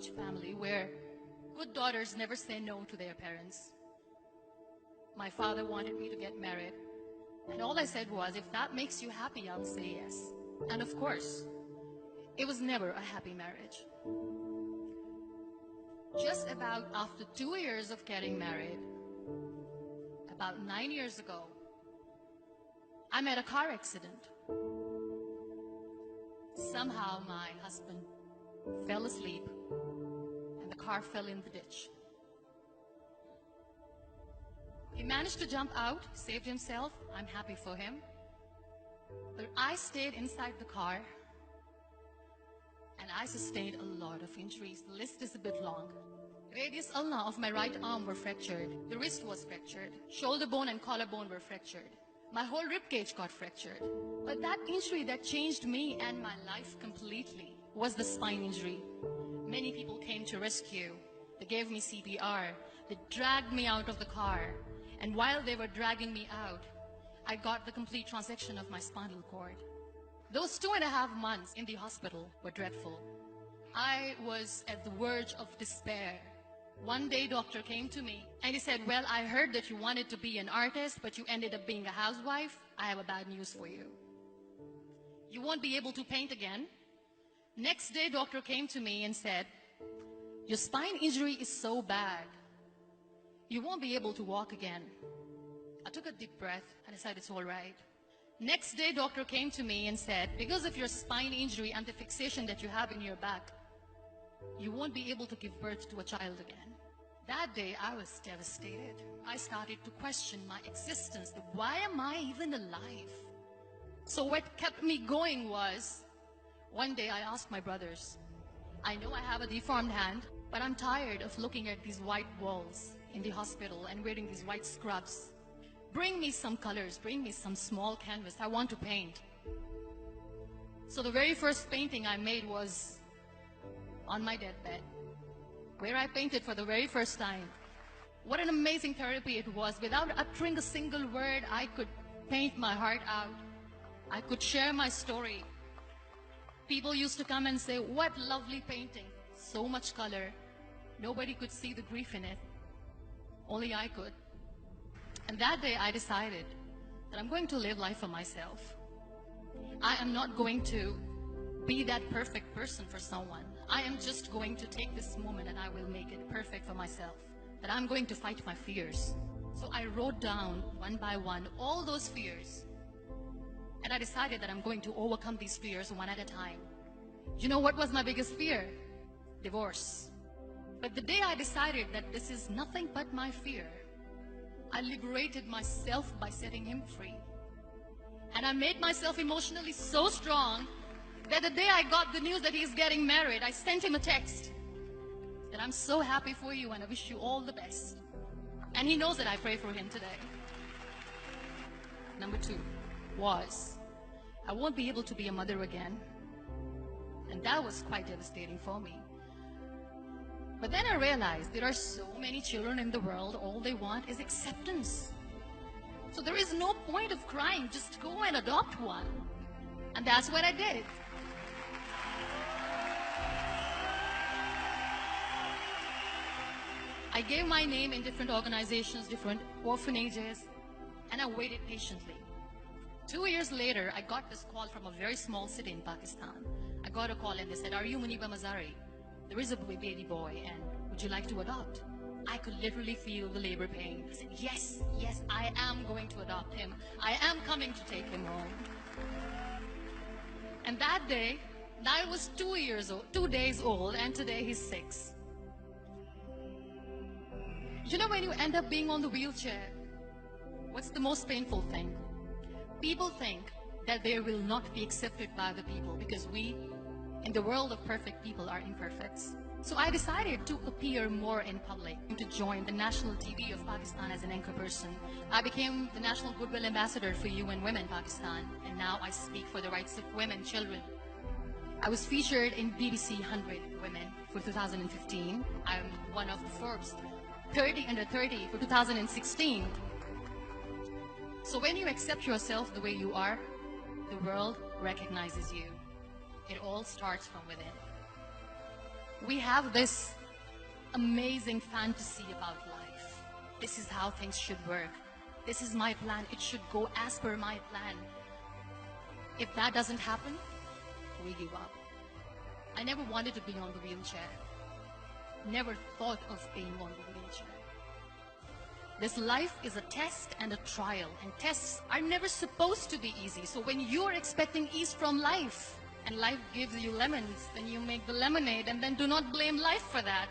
such family where good daughters never say no to their parents. My father wanted me to get married, and all I said was, if that makes you happy, I'll say yes. And of course, it was never a happy marriage. Just about after 2 years of getting married, about 9 years ago, I met a car accident. Somehow my husband fell asleep and the car fell in the ditch. He managed to jump out, saved himself. I'm happy for him. But I stayed inside the car and I sustained a lot of injuries. The list is a bit long. Radius ulna of my right arm were fractured. The wrist was fractured. Shoulder bone and collarbone were fractured. My whole rib cage got fractured. But that injury that changed me and my life completely was the spine injury. Many people came to rescue. They gave me CPR. They dragged me out of the car. And while they were dragging me out, I got the complete transection of my spinal cord. Those 2.5 months in the hospital were dreadful. I was at the verge of despair. One day, doctor came to me and he said, well, I heard that you wanted to be an artist, but you ended up being a housewife. I have a bad news for you. You won't be able to paint again. Next day, doctor came to me and said, your spine injury is so bad, you won't be able to walk again. I took a deep breath and I said, it's all right. Next day, doctor came to me and said, because of your spine injury and the fixation that you have in your back, you won't be able to give birth to a child again. That day, I was devastated. I started to question my existence. Why am I even alive? So what kept me going was, one day I asked my brothers, I know I have a deformed hand, but I'm tired of looking at these white walls in the hospital and wearing these white scrubs. Bring me some colors, bring me some small canvas. I want to paint. So the very first painting I made was on my deathbed, where I painted for the very first time. What an amazing therapy it was. Without uttering a single word, I could paint my heart out. I could share my story. People used to come and say, what lovely painting. So much color. Nobody could see the grief in it. Only I could. And that day I decided that I'm going to live life for myself. I am not going to be that perfect person for someone. I am just going to take this moment and I will make it perfect for myself. That I'm going to fight my fears. So I wrote down one by one all those fears. And I decided that I'm going to overcome these fears one at a time. You know what was my biggest fear? Divorce. But the day I decided that this is nothing but my fear, I liberated myself by setting him free. And I made myself emotionally so strong that the day I got the news that he's getting married, I sent him a text that I'm so happy for you and I wish you all the best. And he knows that I pray for him today. Number 2 was, I won't be able to be a mother again. And that was quite devastating for me. But then I realized there are so many children in the world, all they want is acceptance. So there is no point of crying, just go and adopt one. And that's what I did. I gave my name in different organizations, different orphanages, and I waited patiently. 2 years later, I got this call from a very small city in Pakistan. I got a call and they said, are you Muniba Mazari? There is a baby boy and would you like to adopt? I could literally feel the labor pain. I said, yes, yes, I am going to adopt him. I am coming to take him home. And that day, I was 2 days old, and today he's 6. You know, when you end up being on the wheelchair, what's the most painful thing? People think that they will not be accepted by the people because we, in the world of perfect people, are imperfects. So I decided to appear more in public, to join the national TV of Pakistan as an anchor person. I became the National Goodwill Ambassador for UN Women Pakistan, and now I speak for the rights of women, children. I was featured in BBC 100 Women for 2015. I'm one of the Forbes 30 under 30 for 2016. So when you accept yourself the way you are, the world recognizes you. It all starts from within. We have this amazing fantasy about life. This is how things should work. This is my plan. It should go as per my plan. If that doesn't happen, we give up. I never wanted to be on the wheelchair. Never thought of being on the wheelchair. This life is a test and a trial, and tests are never supposed to be easy. So when you're expecting ease from life, and life gives you lemons, then you make the lemonade, and then do not blame life for that.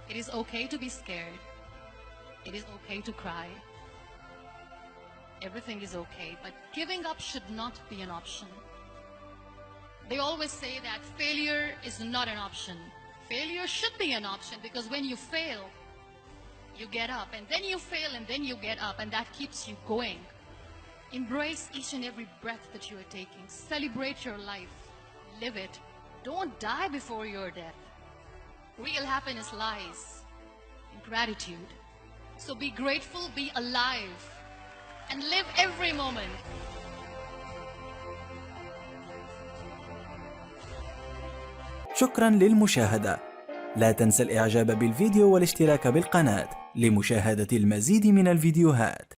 It is okay to be scared. It is okay to cry. Everything is okay, but giving up should not be an option. They always say that failure is not an option. Failure should be an option, because when you fail, you get up, and then you fail, and then you get up, and that keeps you going. Embrace each and every breath that you are taking. Celebrate your life. Live it. Don't die before your death. Real happiness lies in gratitude. So be grateful, be alive, and live every moment. شكرا للمشاهدة. لا تنسى الإعجاب بالفيديو والاشتراك بالقناة لمشاهدة المزيد من الفيديوهات.